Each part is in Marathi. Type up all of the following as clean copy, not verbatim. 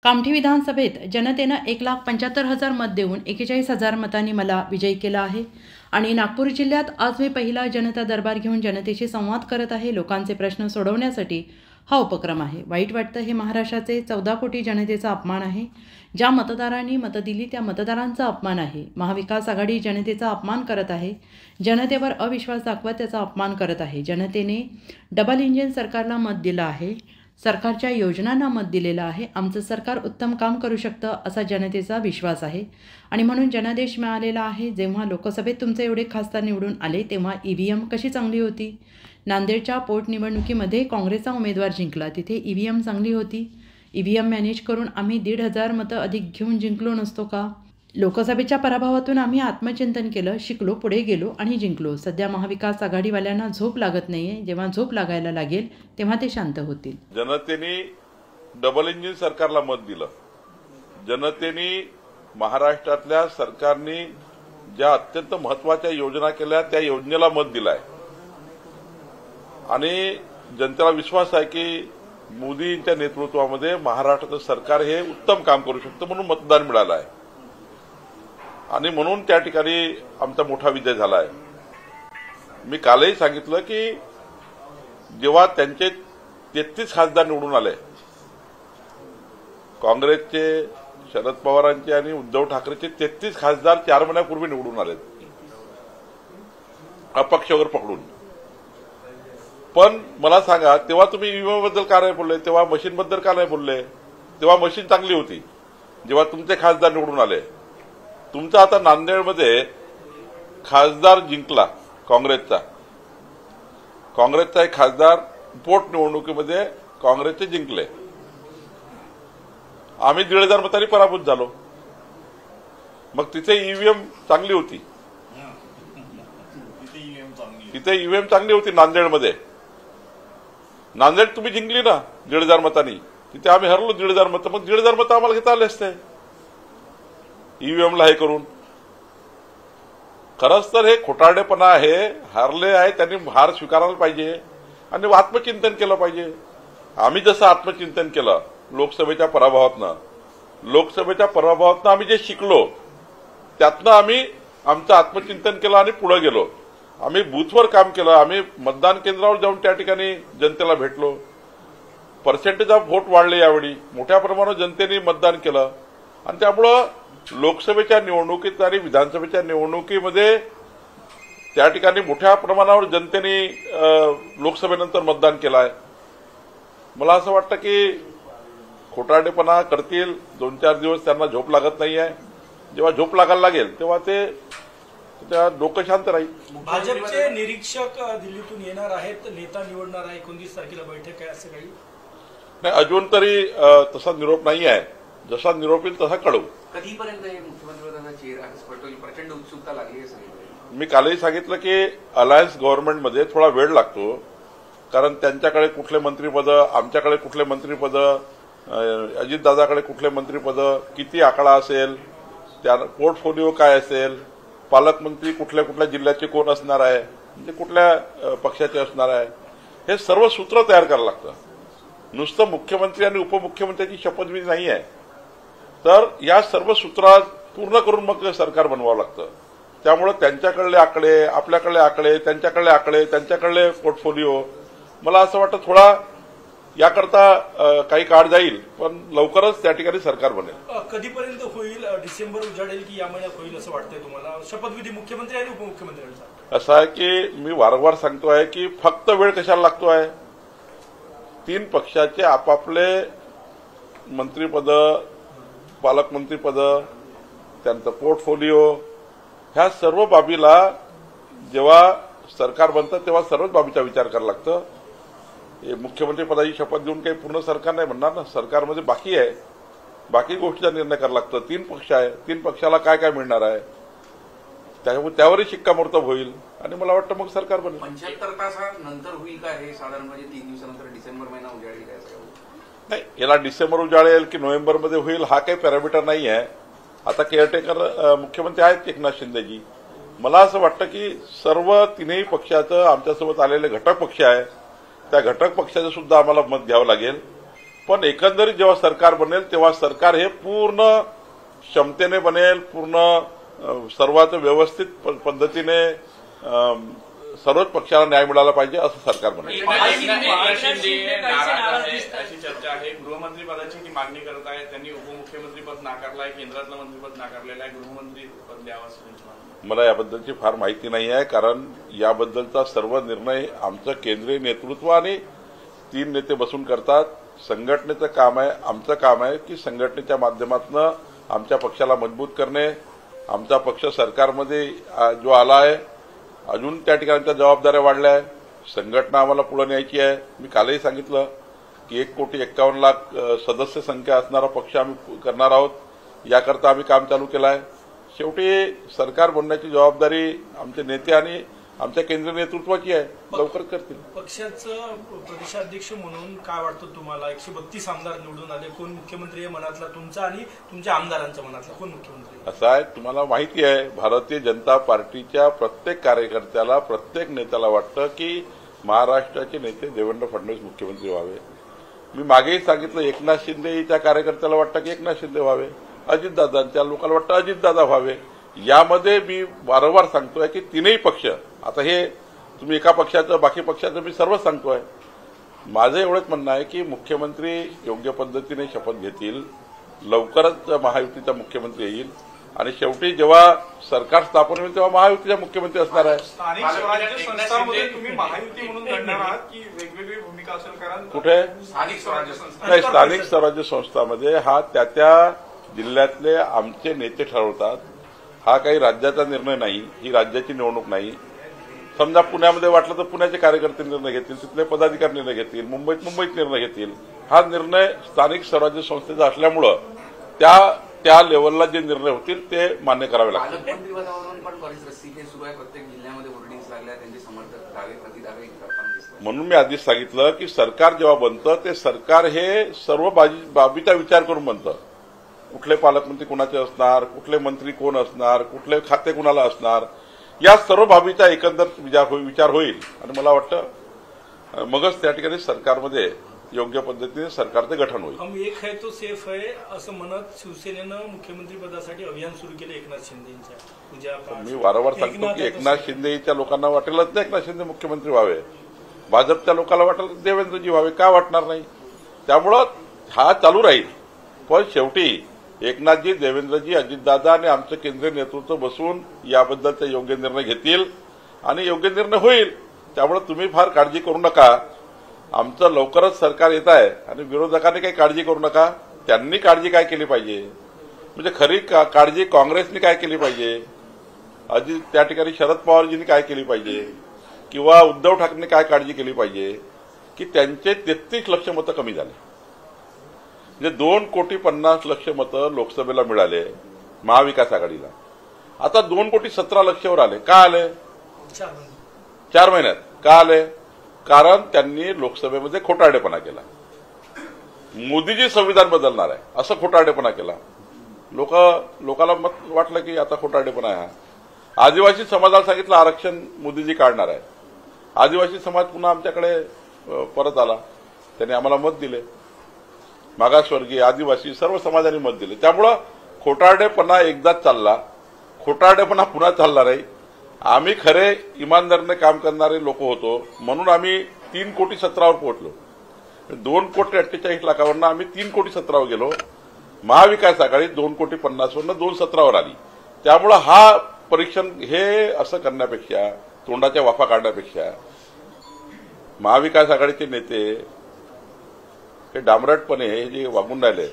कामठी विधानसभेत जनतेनं 1,75,000 मत देऊन 41,000 मतांनी मला विजयी केला आहे आणि नागपूर जिल्ह्यात आज मी पहिला जनता दरबार घेऊन जनतेशी संवाद करत आहे। लोकांचे प्रश्न सोडवण्यासाठी हा उपक्रम आहे। वाईट वाटतं हे महाराष्ट्राचे 14 कोटी जनतेचा अपमान आहे। ज्या मतदारांनी मतं दिली त्या मतदारांचा अपमान आहे। महाविकास आघाडी जनतेचा अपमान करत आहे, जनतेवर अविश्वास दाखवत त्याचा अपमान करत आहे। जनतेने डबल इंजिन सरकारला मत दिलं आहे, सरकारच्या योजनांना मत दिलेलं आहे। आमचं सरकार उत्तम काम करू शकतं असा जनतेचा विश्वास आहे आणि म्हणून जनादेश मिळालेला आहे। जेव्हा लोकसभेत तुमचे एवढे खासदार निवडून आले तेव्हा ईव्हीएम कशी चांगली होती? नांदेडच्या पोटनिवडणुकीमध्ये काँग्रेसचा उमेदवार जिंकला, तिथे ईव्हीएम चांगली होती। ईव्हीएम मॅनेज करून आम्ही 1,500 मतं अधिक घेऊन जिंकलो नसतो का? लोकसभेच्या पराभवातून आम्ही आत्मचिंतन केलं, शिकलो, पुढे गेलो आणि जिंकलो। सध्या महाविकास आघाडीवाल्यांना झोप लागत नाहीये, जेव्हा झोप लागायला लागेल तेव्हा ते शांत होतील। जनतेने डबल इंजिन सरकारला मत दिलं। जनतेने महाराष्ट्रातल्या सरकारने ज्या अत्यंत महत्त्वाच्या योजना केल्या त्या योजनेला मत दिलंय आणि जनतेला विश्वास आहे की मोदींच्या नेतृत्वामध्ये महाराष्ट्राचं सरकार हे उत्तम काम करू शकतं म्हणून मतदान मिळालं आहे आणि म्हणून त्या ठिकाणी आमचा मोठा विजय झाला आहे। मी कालही सांगितलं की जेव्हा त्यांचे 33 खासदार निवडून आले, काँग्रेसचे, शरद पवारांचे आणि उद्धव ठाकरेचे 33 खासदार 4 महिन्यापूर्वी निवडून आले अपक्षावर पकडून। पण मला सांगा तेव्हा तुम्ही ईव्हीएम बद्दल का नाही बोलले, तेव्हा मशीन बद्दल का नाही बोलले? तेव्हा मशीन चांगली होती जेव्हा तुमचे खासदार निवडून आले। तुमचा आता नांदेडमध्ये खासदार जिंकला काँग्रेसचा एक खासदार पोटनिवडणुकीमध्ये काँग्रेसचे जिंकले, आम्ही 1,500 मतांनी पराभूत झालो। मग तिथे ईव्हीएम चांगली होती, तिथे ईव्हीएम चांगली होती नांदेडमध्ये। नांदेड तुम्ही जिंकली ना 1,500 मतांनी, तिथे आम्ही हरलो 1,500 मतं। मग 1,500 मतं आम्हाला घेता आले असते ईव्हीएमला हे करून। खरंच तर हे खोटारडेपणा आहे, हारले आहे त्यांनी हार स्वीकारायला पाहिजे आणि आत्मचिंतन केलं पाहिजे। आम्ही जसं आत्मचिंतन केलं लोकसभेच्या पराभवातनं आम्ही जे शिकलो त्यातनं आम्ही आमचं आत्मचिंतन केलं आणि पुढे गेलो। आम्ही बूथवर काम केलं, आम्ही मतदान केंद्रावर जाऊन त्या ठिकाणी जनतेला भेटलो। पर्सेंटेज ऑफ व्होट वाढले, यावेळी मोठ्या प्रमाणावर जनतेने मतदान केलं आणि त्यामुळं लोकसभेच्या निवडणुकीत आणि विधानसभेच्या निवडणुकीमध्ये त्या ठिकाणी मोठ्या प्रमाणावर जनतेने लोकसभेनंतर मतदान केलं आहे। मला असं वाटतं की खोटारडेपणा करतील, 2-4 दिवस त्यांना झोप लागत नाही आहे। जेव्हा झोप लागायला लागेल तेव्हा ते त्या डोकं शांत राहील। भाजपचे निरीक्षक दिल्लीतून येणार आहेत, नेता निवडणार आहे, 19 तारखेला बैठक आहे, असं काही नाही अजून तरी तसा निरोप नाही आहे। जसा निरोप येईल तसा कळवू। कधीपर्यंत मुख्यमंत्र्यांना प्रचंड उत्सुकता लागली आहे। मी कालही सांगितलं की अलायन्स गव्हर्नमेंटमध्ये थोडा वेळ लागतो, कारण त्यांच्याकडे कुठले मंत्रिपद, आमच्याकडे कुठले मंत्रिपद, अजितदादाकडे कुठले मंत्रिपद, किती आकडा असेल, त्या पोर्टफोलिओ काय असेल, पालकमंत्री कुठल्या कुठल्या जिल्ह्याचे कोण असणार आहे, म्हणजे कुठल्या पक्षाचे असणार आहे, हे सर्व सूत्र तयार करायला लागतं। नुसतं मुख्यमंत्री आणि उपमुख्यमंत्र्यांची शपथविधी नाही आहे, तर या सर्व सूत्रात पूर्ण करून मग सरकार बनवावं लागतं। त्यामुळे त्यांच्याकडले आकडे, आपल्याकडले आकडे, त्यांच्याकडले आकडे, त्यांच्याकडले पोर्टफोलिओ, मला असं वाटतं थोडा याकरता काही काळ जाईल, पण लवकरच त्या ठिकाणी सरकार बनेल। कधीपर्यंत होईल? डिसेंबर उजाडेल की या महिन्यात होईल असं वाटतंय तुम्हाला? शपथविधी मुख्यमंत्री आणि उपमुख्यमंत्र्यांचा असं आहे की मी वारंवार सांगतो आहे की फक्त वेळ कशाला लागतो आहे? 3 पक्षाचे आपापले मंत्रिपद, पालकमंत्रीपद, त्यांचं पोर्टफोलिओ, ह्या सर्व बाबीला जेव्हा सरकार बनतं तेव्हा सर्वच बाबीचा विचार करावा लागतं। हे मुख्यमंत्री पदाची शपथ घेऊन काही पूर्ण सरकार नाही बनणार ना, सरकारमध्ये बाकी आहे, बाकी गोष्टीचा निर्णय करावा लागतो। 3 पक्ष आहे, 3 पक्षाला काय काय मिळणार आहे त्यावरही शिक्कामोर्तब होईल आणि मला वाटतं मग सरकार बनेल। 75 तासानंतर होईल का हे? साधारण म्हणजे 3 दिवसानंतर डिसेंबर महिना उजाडेल काय? नाही, याला डिसेंबर उजाडेल की नोव्हेंबरमध्ये होईल हा काही पॅरामीटर नाही आहे। आता केअरटेकर मुख्यमंत्री आहेत एकनाथ शिंदेजी। मला असं वाटतं की सर्व 3ही पक्षाचं आमच्यासोबत आलेले घटक पक्ष आहे, त्या घटक पक्षाचं सुद्धा आम्हाला मत घ्यावं लागेल पण एकंदरीत जेव्हा सरकार बनेल तेव्हा सरकार हे पूर्ण क्षमतेने बनेल, पूर्ण सर्वात व्यवस्थित पद्धतीने सर्वच पक्षाला न्याय मिळाला पाहिजे असं सरकार बनेल. अशी चर्चा आहे. गृहमंत्री पदाची ती मागणी करत आहे. त्यांनी उपमुख्यमंत्री पद नाकारलं आहे, केंद्रातलं मंत्रीपद नाकारलेलं आहे, गृहमंत्री पद द्यावं असं त्यांची मागणी. मला याबद्दलची फार माहिती नाही आहे, कारण याबद्दलचा सर्व निर्णय आमचं केंद्रीय नेतृत्व आणि 3 नेते बसून करतात. संघटनेचं काम आहे, आमचं काम आहे की संघटनेच्या माध्यमातून आमच्या पक्षाला मजबूत करणे. आमचा पक्ष सरकारमध्ये जो आला आहे अजून त्या ठिकाणच्या जबाबदाऱ्या वाढल्या आहे. संघटना आम्हाला पुढे न्यायची आहे. मी कालही सांगितलं की 1,51,00,000 सदस्य संख्या असणारा पक्ष आम्ही करणार आहोत. याकरता आम्ही काम चालू केलं आहे. शेवटी सरकार बनण्याची जबाबदारी आमचे नेते आणि आमच्या केंद्रीय नेतृत्वाची आहे. लवकर करतील. पक्षाचं प्रदेशाध्यक्ष म्हणून काय वाटतं तुम्हाला? 132 आमदार निवडून आले. कोण मुख्यमंत्री आहे मनातला तुमचा आणि तुमच्या आमदारांच्या मनातला कोण मुख्यमंत्री? असं आहे, तुम्हाला माहिती आहे भारतीय जनता पार्टीच्या प्रत्येक कार्यकर्त्याला, प्रत्येक नेत्याला वाटतं की महाराष्ट्राचे नेते देवेंद्र फडणवीस मुख्यमंत्री व्हावे. मी मागेही सांगितलं, एकनाथ शिंदेच्या कार्यकर्त्याला वाटतं की एकनाथ शिंदे व्हावे, अजितदादांच्या लोकांना वाटतं अजितदादा व्हावे. यामध्ये मी वारंवार सांगतोय की 3ही पक्ष, आता हे तुम्ही एका पक्षाचं बाकी पक्षाचं मी सर्वच सांगतोय. माझं एवढंच म्हणणं आहे की मुख्यमंत्री योग्य पद्धतीने शपथ घेतील, लवकरच महायुतीचा मुख्यमंत्री येईल आणि शेवटी जेव्हा सरकार स्थापन होईल तेव्हा महायुतीचा मुख्यमंत्री असणार आहे. स्थानिक स्वराज्य संस्थांमध्ये तुम्ही महायुती म्हणून लढणार आहात की वेगवेगळी भूमिका असेल? कारण कुठे स्थानिक स्वराज्य संस्था नाही, स्थानिक स्वराज्य संस्थांमध्ये हा त्या जिल्ह्यातले आमचे नेते ठरवतात. हा काही राज्याचा निर्णय नाही, ही राज्याची निवडणूक नाही. समजा पुण्यामध्ये वाटलं तर पुण्याचे कार्यकर्ते निर्णय घेतील, तिथले पदाधिकारी निर्णय घेतील, मुंबईत निर्णय घेतील. हा निर्णय स्थानिक स्वराज्य संस्थेचा असल्यामुळं त्या लेवलला जे निर्णय होतील ते मान्य करावे लागतील. पालकमंत्री पदावरून पण बरीच रस्सी सुरू आहे. प्रत्येक जिल्ह्यामध्ये होर्डिंग्स लागल्या, त्यांचे समर्थक दावे प्रतिदावे करताना दिसतात. म्हणून मी आधीच सांगितलं की सरकार जेव्हा बनतं ते सरकार हे सर्व बाबीचा विचार करून बनतं. कुठले पालकमंत्री कुणाचे असणार, कुठले मंत्री कोण असणार, कुठले खाते कुणाला असणार, या सर्व बाबीचा एकंदर विचार होईल आणि मला वाटतं मगच त्या ठिकाणी सरकारमध्ये योग्य पद्धतीने सरकारचं गठन होईल. हम एक है तो सेफ है असं म्हणत शिवसेनेनं मुख्यमंत्री पदासाठी अभियान सुरू केलं एकनाथ शिंदेच्या. मी वारंवार सांगतो की एकनाथ शिंदेच्या लोकांना वाटेलच नाही एकनाथ शिंदे मुख्यमंत्री व्हावे, भाजपच्या लोकांना वाटेल देवेंद्रजी व्हावे, का वाटणार नाही? त्यामुळं हा चालू राहील. पण शेवटी एकनाथजी, देवेंद्रजी, अजितदादा आणि आमचं केंद्रीय नेतृत्व बसून याबद्दलचे योग्य निर्णय घेतील आणि योग्य निर्णय होईल. त्यामुळे तुम्ही फार काळजी करू नका. आमचं लवकरच सरकार येत आहे आणि विरोधकांनी काही काळजी करू नका. त्यांनी काळजी काय केली पाहिजे, म्हणजे खरी काळजी काँग्रेसनी काय केली पाहिजे, त्या ठिकाणी शरद पवारजींनी काय केली पाहिजे किंवा उद्धव ठाकरेंनी काय काळजी केली पाहिजे की त्यांचे 33 लक्ष मतं कमी झाले. म्हणजे 2,50,00,000 मतं लोकसभेला मिळाले महाविकास आघाडीला. आता 2,17,00,000 वर आले. का आले? 4 महिन्यात. का आले? कारण त्यांनी लोकसभेमध्ये खोटारडेपणा केला. मोदीजी संविधान बदलणार आहे असं खोटारडेपणा केला. लोकांना मत वाटलं की आता खोटारडेपणा आहे. आदिवासी समाजाला सांगितलं आरक्षण मोदीजी काढणार आहे. आदिवासी समाज पुन्हा आमच्याकडे परत आला. त्यांनी आम्हाला मत दिले. मागासवर्गीय, आदिवासी सर्व समाजांनी मत दिले. त्यामुळं खोटारडेपणा एकदाच चालला, खोटारडेपणा पुन्हा चालणार आहे. आम्ही खरे इमानदारीने काम करणारे लोक होतो म्हणून आम्ही 3,17,00,000 वर पोहोचलो. 2,48,00,000 आम्ही 3,17,00,000 वर गेलो. महाविकास आघाडी 2,50,00,000 2,17,00,000 आली. त्यामुळं हा परीक्षण हे असं करण्यापेक्षा, तोंडाच्या वाफा काढण्यापेक्षा महाविकास आघाडीचे नेते हे डांबरटपणे जे वागून राहिले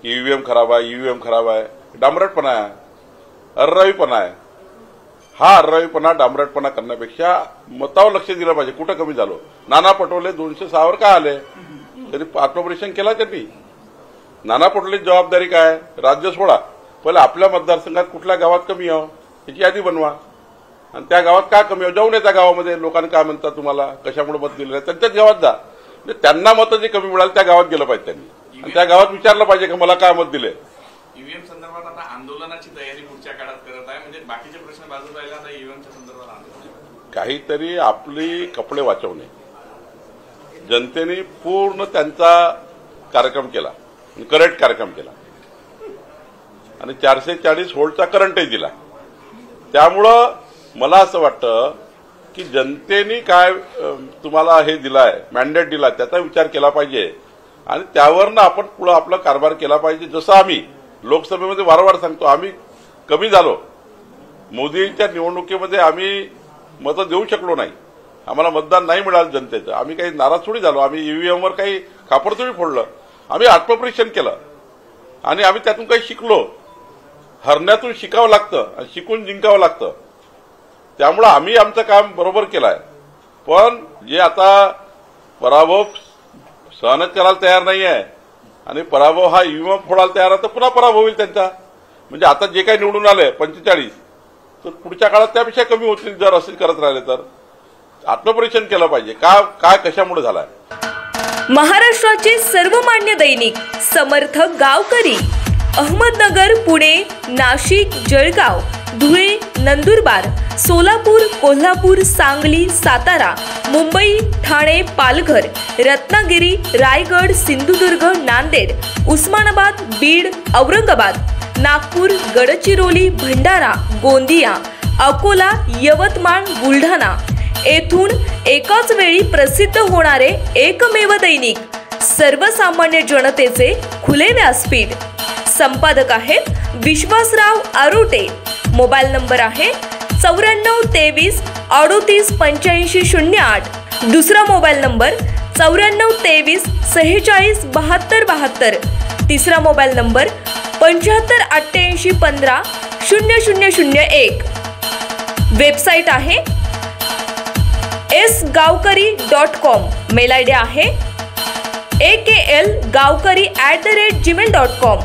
की ईव्हीएम खराब आहे, डांबरटपणा आहे, अर्रावीपणा आहे. हा अर्रावीपणा, डांबरटपणा करण्यापेक्षा मतावर लक्ष दिलं पाहिजे. कुठं कमी झालो? नाना पटोले 206 वर का आले? तरी आत्मपरीक्षण केला त्यांनी. नाना पटोलेची जबाबदारी काय? राज्य सोडा, पहिले आपल्या मतदारसंघात कुठल्या गावात कमी आहो याची यादी बनवा आणि त्या गावात का कमी आहो जाऊन त्या गावामध्ये लोकांनी काय म्हणतात, तुम्हाला कशामुळे मत दिलेलं आहे त्यांच्याच गावात जा. त्यांना मतं जे कमी मिळाली त्या गावात गेलं पाहिजे त्यांनी आणि त्या गावात विचारलं पाहिजे की मला काय मत दिले. ईव्हीएम संदर्भात आता आंदोलनाची तयारी पुढच्या काळात करत आहे, म्हणजे बाकीचे प्रश्न बाजूला राहिला आता ईव्हीएमच्या संदर्भात आंदोलन काहीतरी आपली कपडे वाचवणे जनतेने पूर्ण त्यांचा कार्यक्रम केला, करेक्ट कार्यक्रम केला आणि 440 व्होल्टचा करंटही दिला. त्यामुळं मला असं वाटतं की जनतेने काय तुम्हाला हे दिलाय, मॅन्डेट दिला, त्याचा विचार केला पाहिजे आणि त्यावरनं आपण पुढे आपला कारभार केला पाहिजे. जसं आम्ही लोकसभेमध्ये वारंवार सांगतो, आम्ही कमी झालो. मोदींच्या निवडणुकीमध्ये आम्ही मतं देऊ शकलो नाही, आम्हाला मतदान नाही मिळालं जनतेचं. आम्ही काही नाराज थोडी झालो, आम्ही ईव्हीएमवर काही खापर थोडी फोडलं. आम्ही आत्मपरीक्षण केलं आणि आम्ही त्यातून काही शिकलो. हरण्यातून शिकावं लागतं आणि शिकून जिंकावं लागतं. त्यामुळं आम्ही आमचं काम बरोबर केलं आहे. पण जे आता पराभव सहनच करायला तयार नाही आहे आणि पराभव हा ईव्हीएम फोडायला तयार आहे, तर पुन्हा पराभव होईल त्यांचा. म्हणजे आता जे काही निवडून आले 45, तर पुढच्या काळात त्यापेक्षा कमी होतील जर असे करत राहिले तर. आत्मपरीक्षण केलं पाहिजे, काय कशामुळे झालाय. महाराष्ट्राचे सर्वमान्य दैनिक समर्थ गावकरी अहमदनगर, पुणे, नाशिक, जळगाव, धुळे, नंदुरबार, सोलापूर, कोल्हापूर, सांगली, सातारा, मुंबई, ठाणे, पालघर, रत्नागिरी, रायगड, सिंधुदुर्ग, नांदेड, उस्मानाबाद, बीड, औरंगाबाद, नागपूर, गडचिरोली, भंडारा, गोंदिया, अकोला, यवतमाळ, बुलढाणा येथून एकाच वेळी प्रसिद्ध होणारे एकमेव दैनिक, सर्वसामान्य जनतेचे खुले व्यासपीठ. संपादक आहेत विश्वासराव आरोटे. मोबाईल नंबर आहे 9423 38 85 08. दुसरा मोबाईल नंबर 9423 46 72 72. तिसरा मोबाईल नंबर 75 88 15 0001. वेबसाईट आहे sgavkari.com. मेल आयडी आहे aklgavkari@gmail.com.